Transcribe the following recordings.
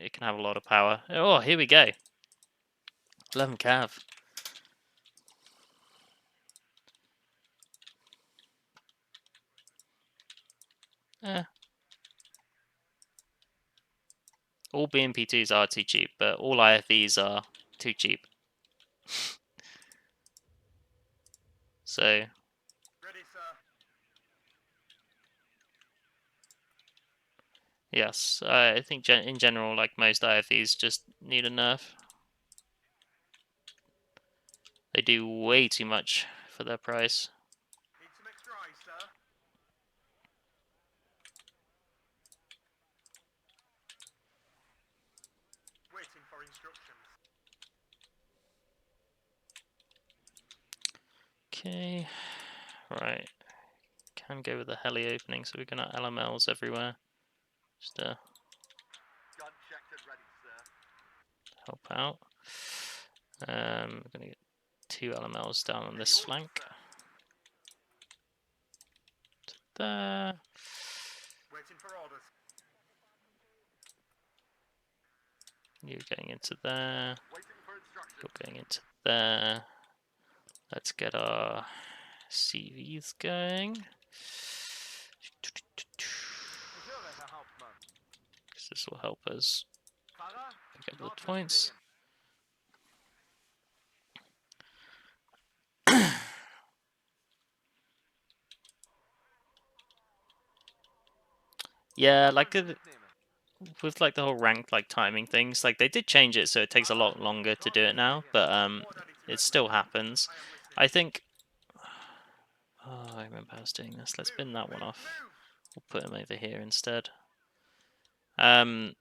it can have a lot of power. Oh, here we go. 11 cav. Eh. All BMP2s are too cheap, but all IFVs are too cheap. So, Ready, sir. yes, I think in general, like most IFVs, just need a nerf. They do way too much for their price. Need some extra ice, sir. Waiting for instructions. Okay, right. Can go with the heli opening, so we're gonna LMLs everywhere. Just to Gun checked and ready, sir. help out. We're gonna get 2 LMLs down on this flank. There. Waiting for orders. You're going into there. Waiting for instructions. You're going into there. Let's get our CVs going. Because this will help us pick up the points. Yeah, like with like the whole ranked like timing things, like they did change it so it takes a lot longer to do it now, but it still happens. I think. Oh, I remember I was doing this. Let's bin that one off. We'll put him over here instead. How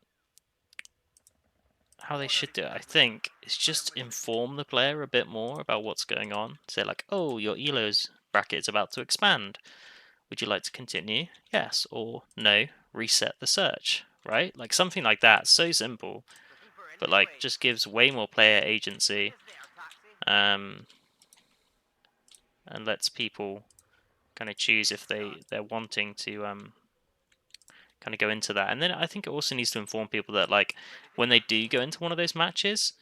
they should do it, I think, is just inform the player a bit more about what's going on. Say like, oh, your ELO's bracket is about to expand. Would you like to continue? Yes or no. Reset the search, right? Like something like that. So simple, but like just gives way more player agency, and lets people kind of choose if they're wanting to kind of go into that. And then I think it also needs to inform people that like when they do go into one of those matches,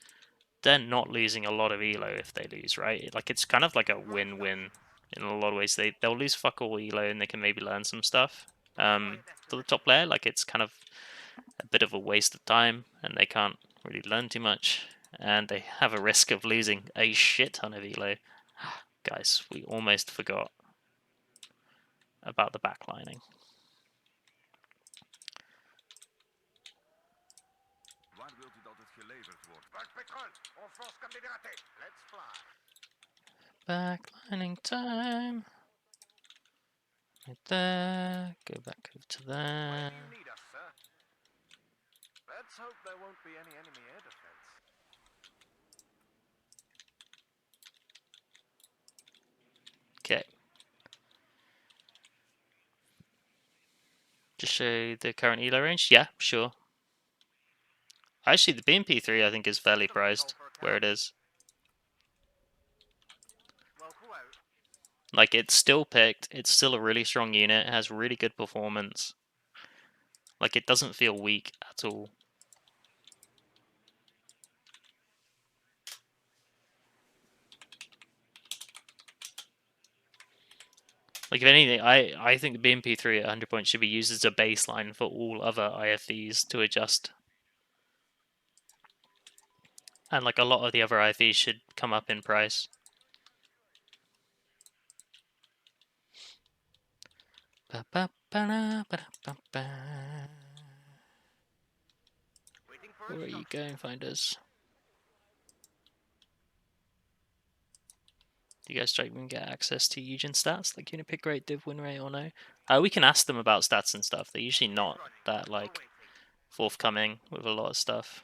they're not losing a lot of elo if they lose, right? Like it's kind of like a win-win in a lot of ways. They'll lose fuck all elo and they can maybe learn some stuff. For the top player, like it's kind of a bit of a waste of time and they can't really learn too much, and they have a risk of losing a shit ton of elo. Guys, we almost forgot about the backlining. Backlining time. Right there. Go back over to there. Where do you need us, sir? Let's hope there won't be any enemy air defense. Okay. Just show the current elo range? Yeah, sure. Actually, the BMP3 I think is fairly priced where it is. Like, it's still picked, it's still a really strong unit, it has really good performance. Like, it doesn't feel weak at all. Like, if anything, I think the BMP3 at 100 points should be used as a baseline for all other IFVs to adjust. And, like, a lot of the other IFVs should come up in price. Where are you going, finders? Do you guys try and get access to Eugen stats, like unit pick rate, div win rate, or no? We can ask them about stats and stuff. They're usually not that like forthcoming with a lot of stuff.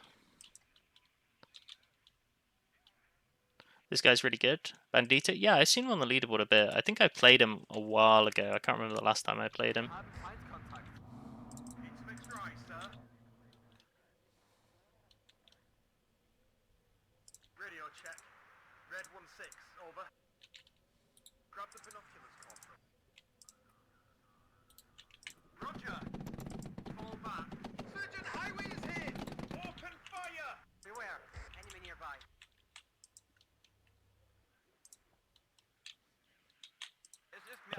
This guy's really good. Bandito, yeah, I've seen him on the leaderboard a bit. I think I played him a while ago. I can't remember the last time I played him. Need some extra ice, sir. Radio check. Red 1-6, over. Grab the binoculars, Corporal. Roger. Fall back. Surgeon Highway is here.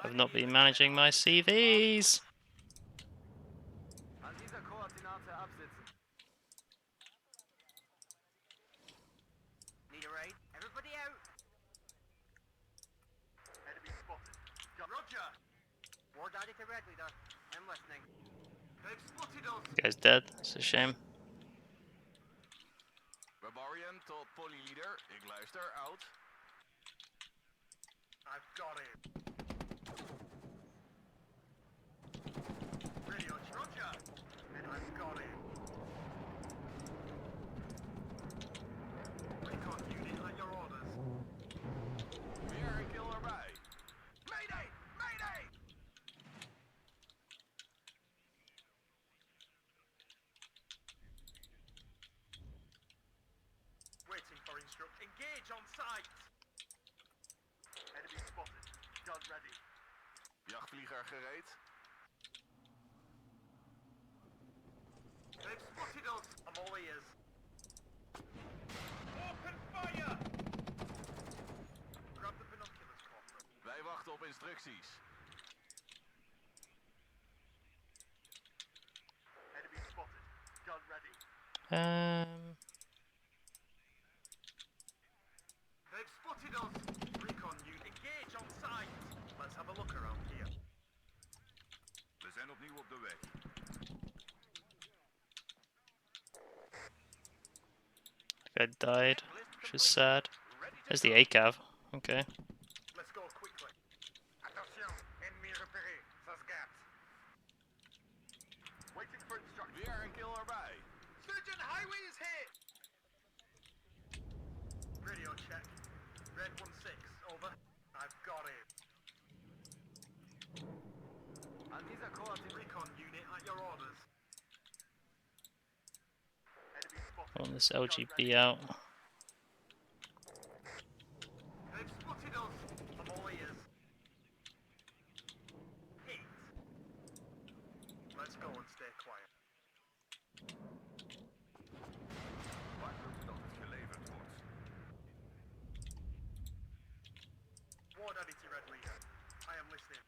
I've not been managing my CVs. An dieser Koordinate absitzen. Need a raid? Everybody out. Enemy spotted. Roger. War daddy to red leader. I'm listening. They've spotted us. You guys dead? It's a shame. Barbarian tot polyleader. Ik luister, out. I've got it. Radio, Roger. And I've got it. Recon unit at your orders. Weer een kill erbij. Mayday! Mayday! Waiting for instruction. Engage on site. Enemy spotted. Gun ready. Jachtvlieger gereed. They've spotted us. I'm all ears. Open fire! Grab the binoculars, Corporal. Wij wachten op instructies. Enemy spotted. Gun ready. They've spotted us. Recon unit. Engage on site. Let's have a look around here. We zijn opnieuw op de weg. Guy died, which is sad. There's the ACAV. Okay. Let's go quickly. Attention, ennemi repéré. Ça se gâte. Waiting for instruction. Weer een kill erbij. Surgeon highway is hit. Radio check. Red 1-6, over. I've got it. And these are coordinate recon unit at your orders. Enemy spotted. I want this LGB out. They've spotted us. I'm all ears. Heat. Let's go and stay quiet. Waar dat het geleverd wordt. War daddy to red leader. I am listening.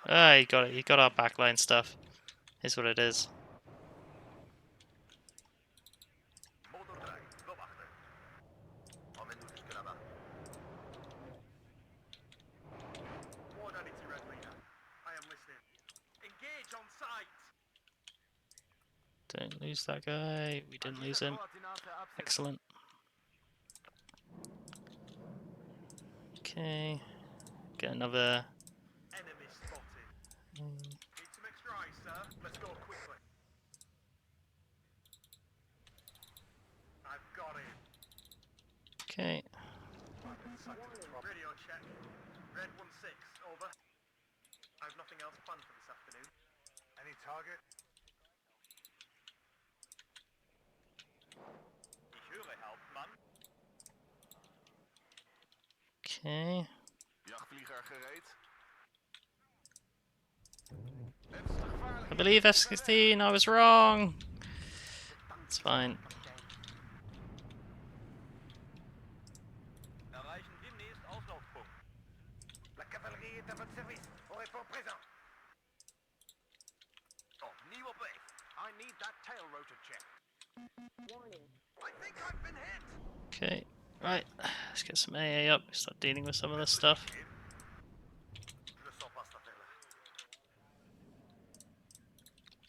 Ah, you got it. You got our backline stuff. Here's what it is. Motor drag. Go achter. Emmène-nous jusque là-bas. War daddy to red leader. I am listening. Engage on site. Don't lose that guy. We didn't lose him. Excellent. Okay. Get another. Enemy spotted. Need some extra eyes, sir. Let's go quickly. I've got it. Okay. Radio check. Red 1-6, over. I have nothing else planned for this afternoon. Any target? Ich höre, Hauptmann. Okay. Jachtvlieger gereed. I believe F-16. I was wrong. It's fine. Erreichen demnächst Auslaufpunkt. La cavalerie est à votre service. Au répond présent. Oh, nieuw op weg. I need that tail rotor check. Warning. I think I've been hit. Okay. Right. Let's get some AA up. Start dealing with some of this stuff. Je le sens pas cette affaire-là.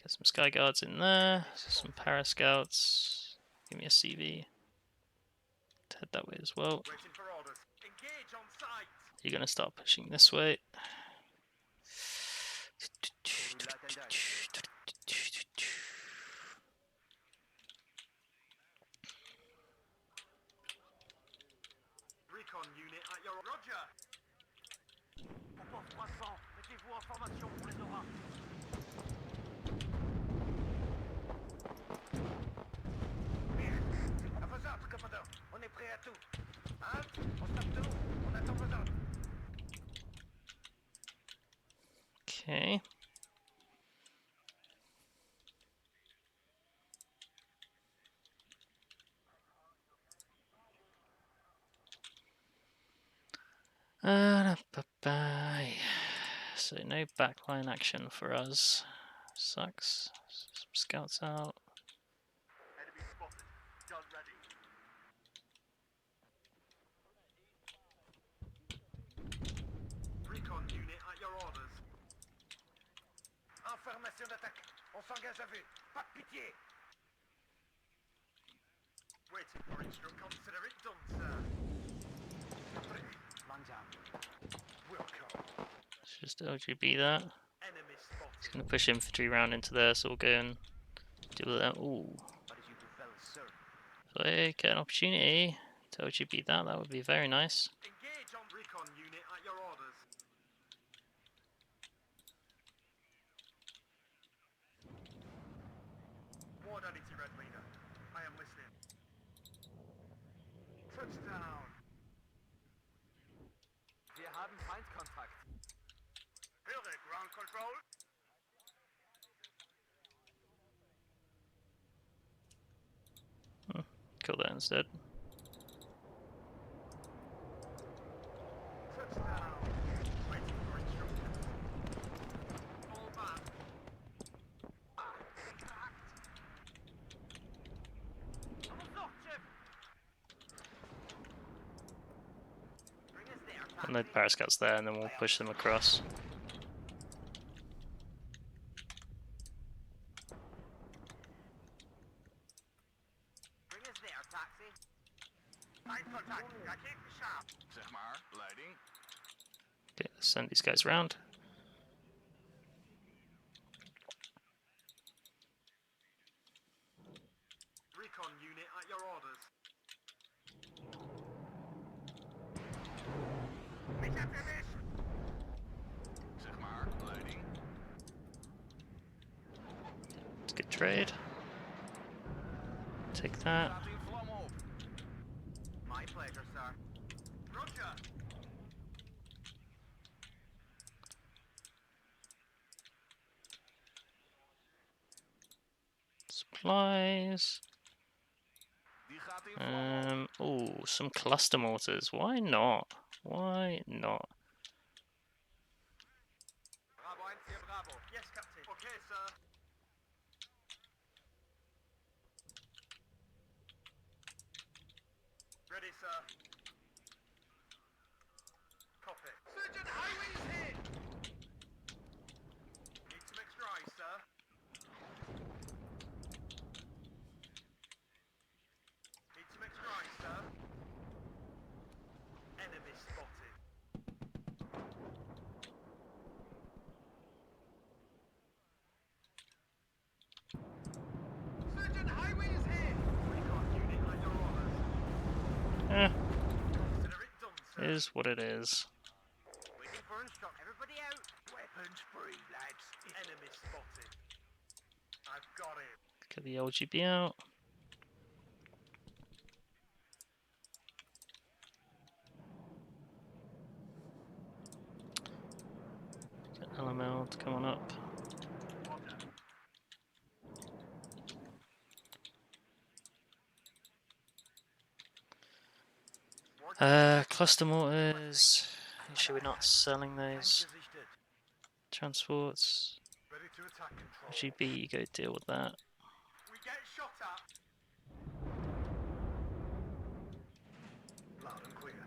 Get some Sky Guards in there. Some Para Scouts. Give me a CV. To head that way as well. Waiting for orders. Engage on site. You're gonna start pushing this way. Recon unit at your Roger. Propose 300. Mettez-vous en formation pour les auras. Bien. À vos ordres, commandant. On est prêt à tout. Hein? On stoppe tout. On attend vos ordres. Okay. So no backline action for us. Sucks. Some scouts out. Enemy spotted. Gun ready. Recon unit at your orders. Information d'attaque. On s'engage à vue. Pas de pitié. Waiting for instruction. Consider it done, sir. Man down. Will come. Let's just LGB that. Enemy spotted. It's gonna push infantry round into there, so we'll go and deal with that. Ooh. What did you prefer, sir? If I get an opportunity to LGB that, that would be very nice. Engage on recon unit at your orders. War identity, Red Leader. I am listening. Touchdown. Wir haben Feindkontakt. Höre, ground control. Kill that instead. Touchdown. Waiting for instructions. All back. Cracked. Bring us there, And the parascouts there, and then we'll push them across. Bring us there, taxi. Feindkontakt. Raketen sharp. Zeg maar, leiding. Okay, let's send these guys round. Recon unit at your orders. Mich hat erwischt. Zeg maar, leiding. It's a good trade. Take that. Staat in vlam op. My pleasure, sir. Roger. Supplies. Die gaat in vlam op. Oh, some cluster mortars. Why not? Why not? Bravo 1, hier Bravo. Yes, Captain. Okay, sir. Ready, sir. Copy. Surgeon Highway's here! Need some extra eyes, sir. Need some extra eyes, sir. Enemy spotted. Surgeon Highway is here! Recon unit at your orders. Eh, Consider it done, sir. is what it is. Waiting for instruction. Everybody out. Weapons free, lads. Enemy spotted. I've got it. Get the LGB out. Get LML to come on up. Cluster mortars. Make sure we're not selling those. Transports. Ready to attack control. LGB, you go deal with that. We get shot at. Loud and clear.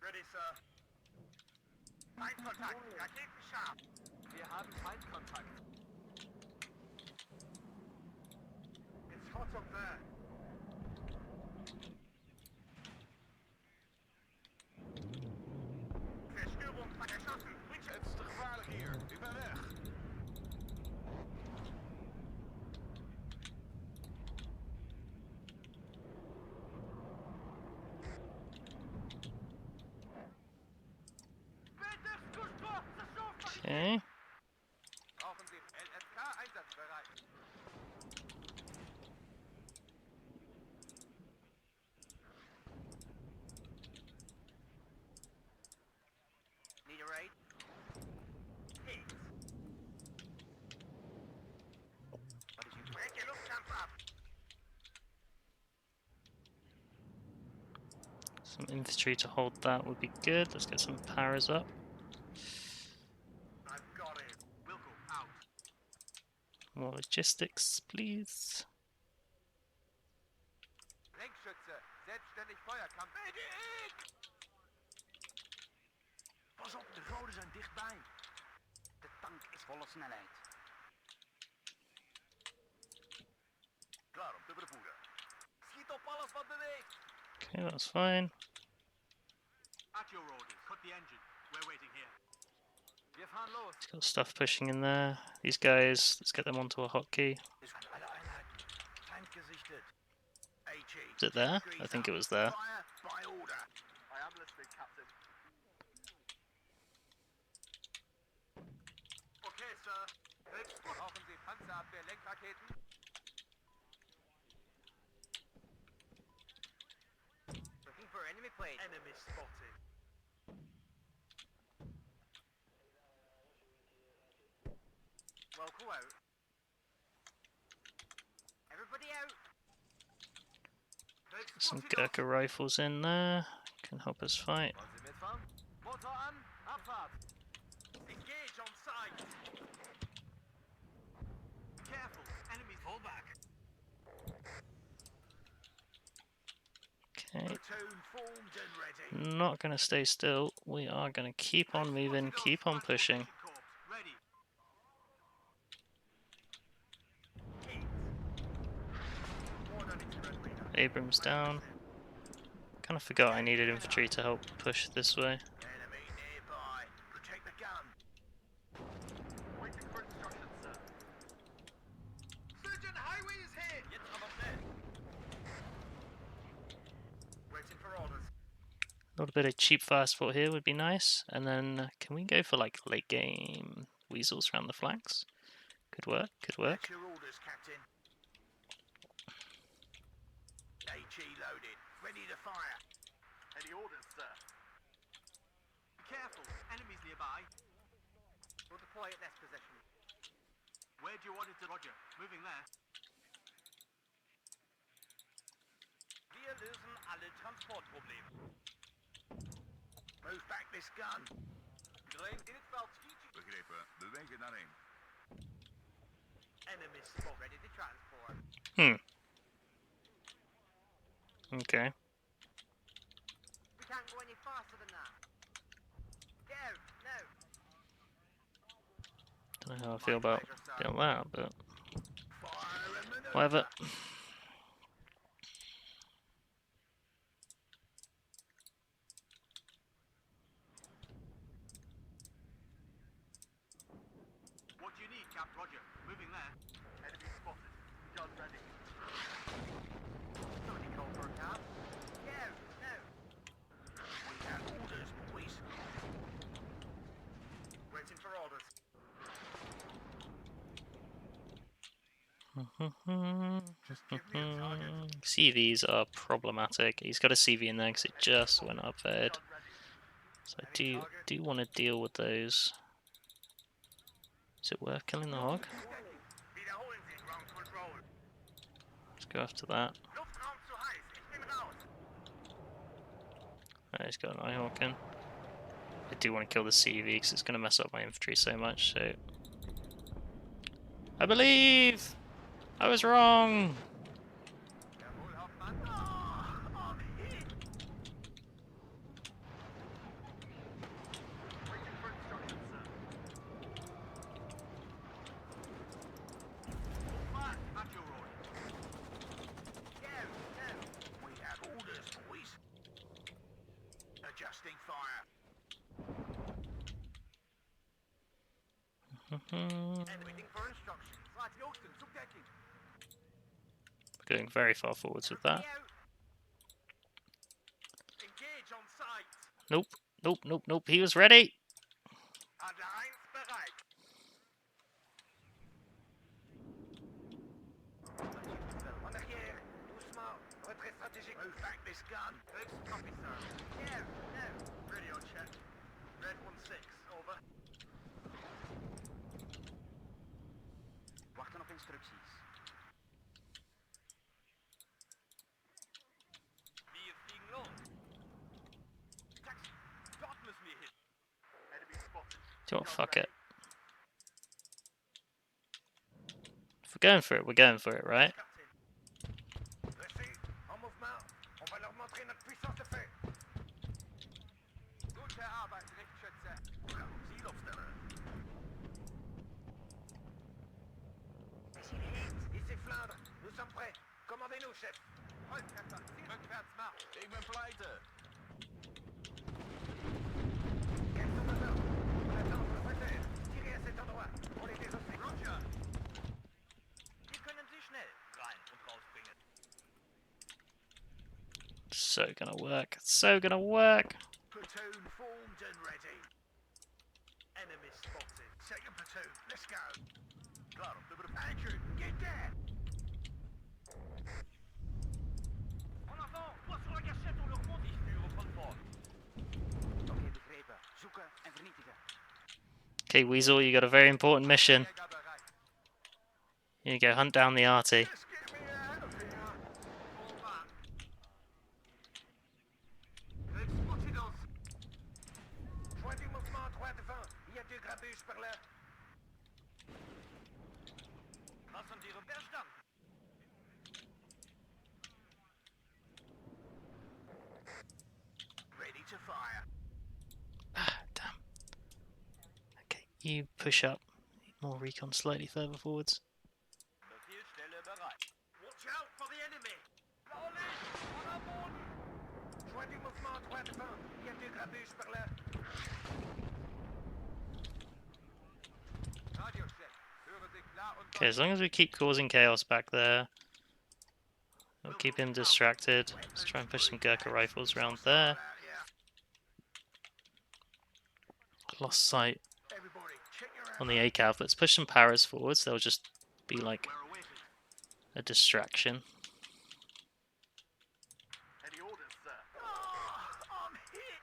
Ready, sir. Feindkontakt. Raketen sharp. Wir haben Feindkontakt. It's hot up there. Versturing geschossen. Het is te gevaarlijk hier. Ik ben weg. Okay. Offensiv. LSK einsatzbereit. Need a raid? Hit. What did you break your Luftkampf ab? Some infantry to hold that would be good. Let's get some powers up. I've got it. Wilco, out. More logistics, please. Lenkschütze, selbstständig Feuerkampf. Medic! Pas op, de goden zijn dichtbij. De tank is volle snelheid. Klaar om te vervoeren. Schiet op alles wat beweegt. Okay, that's fine. At your orders. Cut the engine. We're waiting here. Wir fahren los. It's got stuff pushing in there. These guys, let's get them onto a hotkey. Ist alle Einheiten. Feind gesichtet. HE. Is it there? I think it was there. Fire by order. I am listening, Captain. Okay, Sir. Höchst brauchen Sie Panzerabwehr-Lenkraketen? Looking for enemy plane. Enemy spotted. Welcome out. Everybody out. Get some Gurkha rifles in there. Can help us fight. Wollen Sie mitfahren? Motor an, Abfahrt. Engage on sight. Careful. Enemies fall back. Okay. Platoon formed and ready. Not gonna stay still. We are gonna keep on moving, keep on pushing. Ready. Abrams down. Kind of forgot I needed infantry to help push this way. Enemy nearby. Protect the gun. Waiting for instructions, sir. Surgeon, highway is here. Jetzt aber schnell. Waiting for orders. A little bit of cheap fast foot here would be nice. And then can we go for like late game weasels around the flanks? Could work, could work. That's your orders, Captain. HE loaded. Ready to fire. Any orders, sir? Be careful. Enemies nearby. We'll deploy at this position. Where do you want it to Roger? Moving there. Wir lösen alle Transportprobleme. Move back this gun. Iedereen in het veld. Begrepen. Bewegen daarheen. Enemy spot. Ready to transport. Okay. We can't go any faster than that. Go, no. Don't know how I feel about that, but Fire and maneuver. whatever. What do you need, Cap? Roger. Moving there. Enemy spotted. Gun ready. Somebody call for a cab. Go, no. We have orders, boys. Waiting for orders. Just give me a target. CVs are problematic. He's got a CV in there because it just went up there. Gun ready. So I do want to deal with those. Is it worth killing the hog? Wiederholen Sie Ground Control. Let's go after that. Luftraum zu heiß. Ich nehme raus. Right, he's got an Nighthawk in. I do want to kill the CV because it's going to mess up my infantry so much. So I believe I was wrong. Jawohl, Hauptmann. I'm hit. Waiting for instructions, sir. Back. At your orders. Go, no. We have orders, boys. Adjusting fire. Waiting for instructions. Right, Houston, Subdecking. We're going very far forwards with that. Engage on sight. Nope, nope, nope, nope. He was ready. Adler 1 bereit. En arrière. Doucement. Retrait stratégique. Move back this gun. Höchst copy, sir. No, no. Radio check. Red 1-6, over. Wachten op instructies. Wir fliegen los. Do you know what? Fuck it. If we're going for it, we're going for it, right? Dressez, en mouvement. On va leur montrer notre puissance de feu. Gute Arbeit, Richtschütze. Zielopsteller. Ici Flandre, nous sommes prêts. Commandez-nous, chef. Volltreffer, rückwärts Marsch. Ich bin pleite. Quels sont nos ordres? On attend votre terre. Tirez à cet endroit. On les désosse. Roger. Wir können sie schnell rein und rausbringen. So gonna work. So gonna work. Platoon formed and ready. Enemy spotted. Second platoon, let's go. Claro, Andrew, get there. En avant, toi sur la gâchette, on leur monte. Ich führe von vorn. Okay, begrepen. Zoeken en vernietigen. Okay, Weasel, you got a very important mission. Jäger bereit. You go hunt down the arty. Just get me out of here. Fall back. They've spotted us. Choix du mouvement droit devant. Il y a deux grabuges par là. Lassen Sie ihren Verstand. Ready to fire. Ah, damn. Okay, you push up. More recon slightly further forwards. Befehlsstelle bereit. Watch out for the enemy. Choix du mouvement droit devant. Il y a deux grabuges par là. Radiochef, höre Sie klar und Okay, as long as we keep causing chaos back there, we'll keep him distracted. Let's try and push some Gurkha rifles around there. Lost sight Everybody, check your on the ACAV. Let's push some paras forwards. They'll just be like we're awaited. a distraction. Any orders, sir? Oh, I'm hit.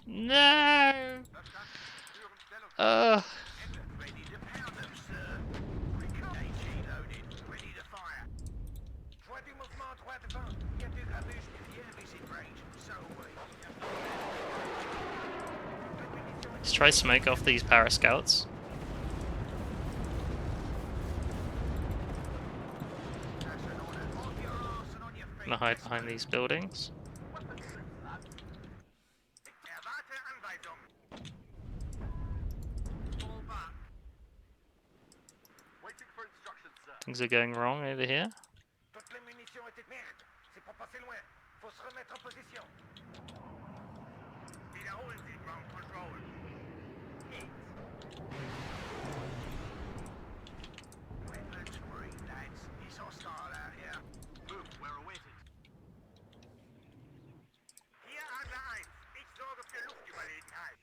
No! Verstanden. Führen Stellung. Ready to pound them, sir. AG loaded. Ready to fire. Choix du mouvement droit devant. Il y a deux grabuges. The enemy's in range. So are we. Let's try smoke off these para scouts. That's an order. On your arse and on your feet. I'm gonna hide behind these buildings. Erwarte Anweisung. Fall back. Waiting for instructions, sir. Things are going wrong over here. Toutes les munitions étaient merde. C'est pas passé loin. Faut se remettre en position. Wiederholen Sie, Ground Control. Hit. Weapons free, lads. It's hostile out here. Move, we're awaited. Hier Adler 1. Ich sorge für Luftüberlegenheit.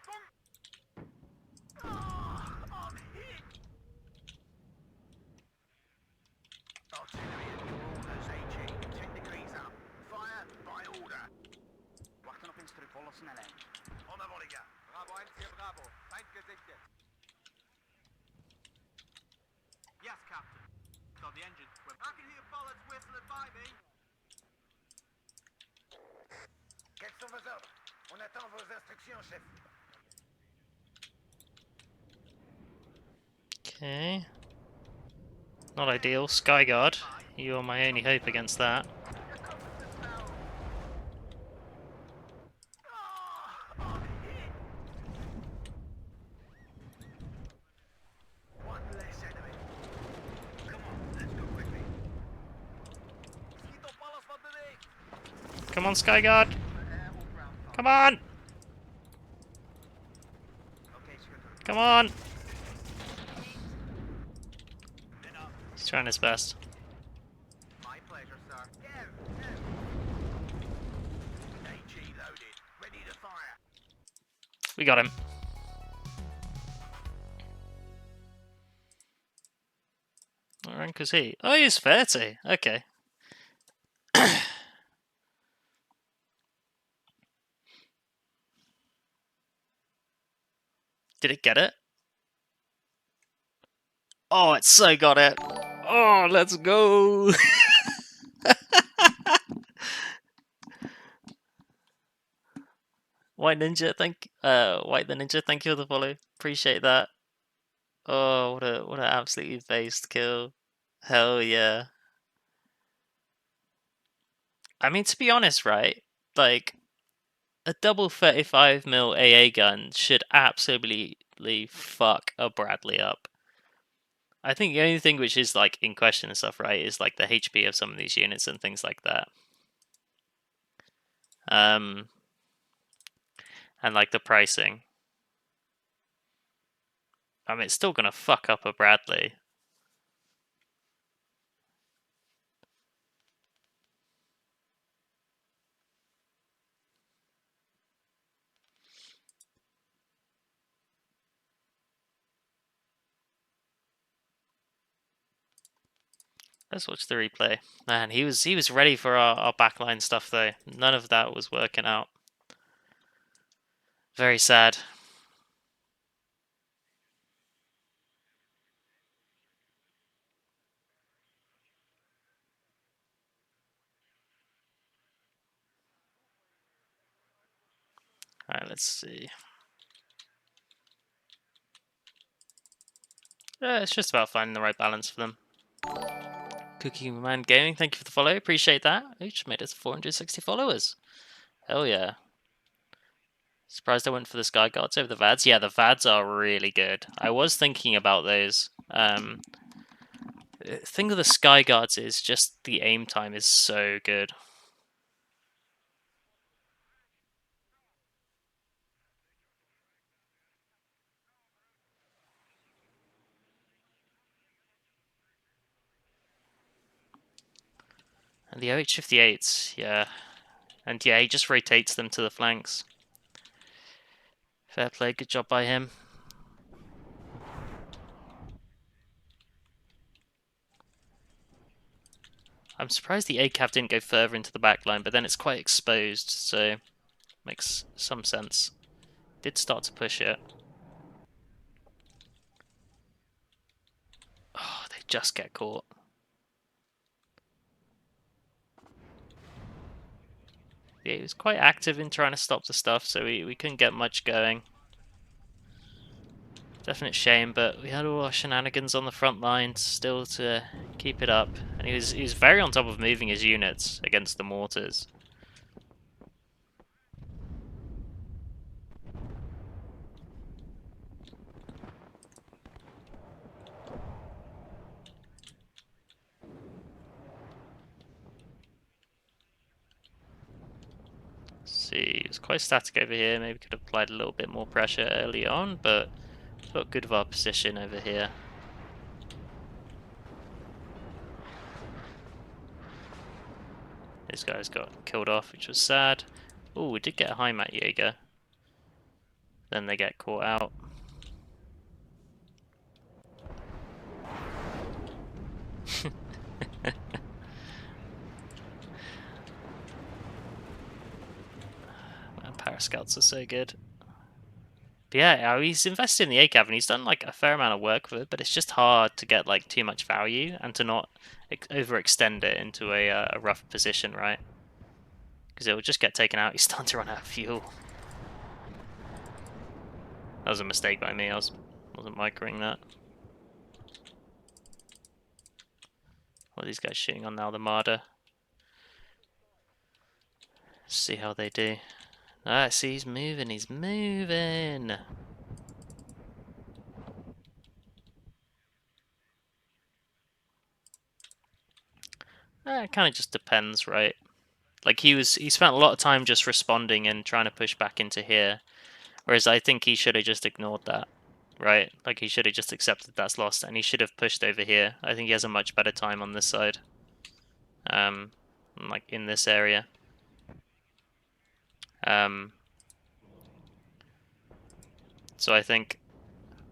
Bumm! Oh, I'm hit! Artillery at your orders, AG. 10 degrees up. Fire by order. Wachten op instru, volle snelheid. En avant, les gars. Bravo 1 hier Bravo. Feind gesichtet. Yes, Captain. Start the engine. I can hear bullets whistling by me. Quels sont vos ordres? On attend vos instructions, chef. Okay. Not ideal. Skyguard, you are my only hope against that. Oh, I'm hit! One less enemy. Come on, let's go quickly. Schiet op alles wat beweegt. Come on, Skyguard! Come on! Okay, Schutter. Come on! Enough. He's trying his best. My pleasure, sir. Go, go. AG loaded. Ready to fire. We got him. What rank is he? Oh, he's 30. Okay. Did it get it? Oh, it so got it. Oh, let's go. White Ninja, White the Ninja, thank you for the follow. Appreciate that. Oh, what an absolutely based kill. Hell yeah. I mean, to be honest, right? Like, a double 35mm AA gun should absolutely fuck a Bradley up. I think the only thing which is like in question and stuff, right, is like the HP of some of these units and things like that. And like the pricing. I mean, it's still gonna fuck up a Bradley. Let's watch the replay. Man, he was ready for our backline stuff though. None of that was working out. Very sad. Alright, let's see. Yeah, it's just about finding the right balance for them. Cookie Man Gaming, thank you for the follow. Appreciate that. We just made us 460 followers. Hell yeah. Surprised I went for the Sky Guards over the VADs. Yeah, the VADs are really good. I was thinking about those. The thing with the Sky Guards is just the aim time is so good. And the OH-58s, yeah. And yeah, he just rotates them to the flanks. Fair play, good job by him. I'm surprised the ACAV didn't go further into the back line, but then it's quite exposed, so makes some sense. Did start to push it. Oh, they just get caught. Yeah, he was quite active in trying to stop the stuff, so we couldn't get much going. Definite shame, but we had all our shenanigans on the front line still to keep it up. And he was very on top of moving his units against the mortars. See, he was quite static over here. Maybe could have applied a little bit more pressure early on, but got good of our position over here. These guys got killed off, which was sad. Oh, we did get a high mat Jaeger. Then they get caught out. Man, Parascouts are so good. But yeah, he's invested in the ACAV and he's done like a fair amount of work with it, but it's just hard to get like too much value and to not overextend it into a rough position, right? Because it will just get taken out. He's starting to run out of fuel. That was a mistake by me. Wasn't microing that. What are these guys shooting on now? The Marder. See how they do. Ah, see, he's moving. He's moving. It kind of just depends, right? Like he spent a lot of time just responding and trying to push back into here, whereas I think he should have just ignored that, right? Like he should have just accepted that's lost, and he should have pushed over here. I think he has a much better time on this side, like in this area. So I think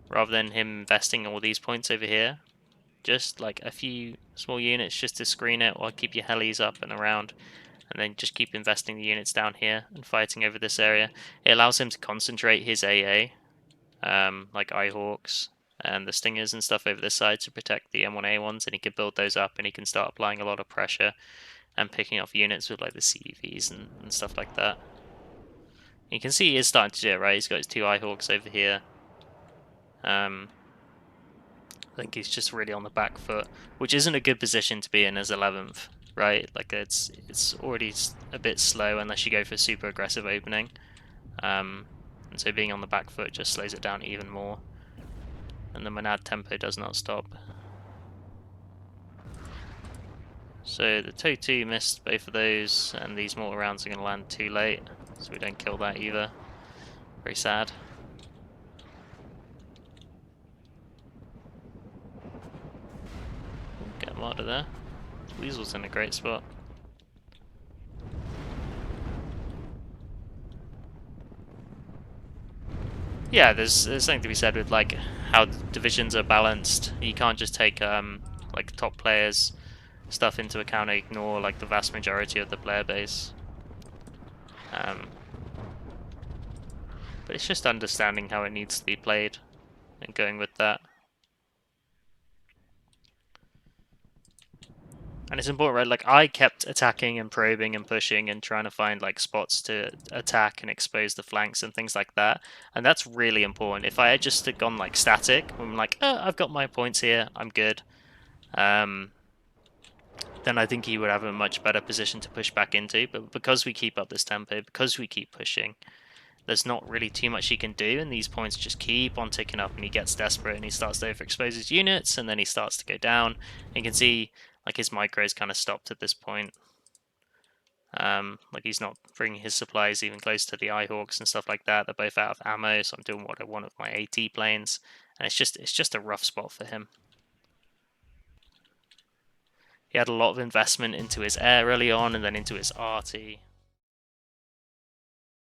rather than him investing all these points over here, just like a few small units just to screen it or keep your helis up and around, and then just keep investing the units down here and fighting over this area. It allows him to concentrate his AA, like Eyehawks and the Stingers and stuff over this side to protect the M1A ones, and he can build those up and he can start applying a lot of pressure and picking off units with like the CVs and stuff like that. You can see he is starting to do it, right? He's got his 2 Eyehawks over here. I think he's just really on the back foot, which isn't a good position to be in as 11th, right? Like it's already a bit slow unless you go for a super aggressive opening. And so being on the back foot just slows it down even more. And the monad tempo does not stop. So the TOE2 missed both of those, and these mortar rounds are going to land too late, so we don't kill that either. Very sad. Get a martyr there. Weasel's in a great spot. Yeah, there's something to be said with like how the divisions are balanced. You can't just take like top players stuff into account and ignore like the vast majority of the player base. But it's just understanding how it needs to be played and going with that. And it's important, right? Like I kept attacking and probing and pushing and trying to find like spots to attack and expose the flanks and things like that. And that's really important. If I had just gone like static, I'm like, oh, I've got my points here, I'm good. Then I think he would have a much better position to push back into. But because we keep up this tempo, because we keep pushing, there's not really too much he can do, and these points just keep on ticking up, and he gets desperate, and he starts to overexpose his units, and then he starts to go down. And you can see like his micro's kind of stopped at this point. Like he's not bringing his supplies even close to the Eyehawks and stuff like that. They're both out of ammo, so I'm doing what I want with my AT planes, and it's just a rough spot for him. He had a lot of investment into his air early on, and then into his RT.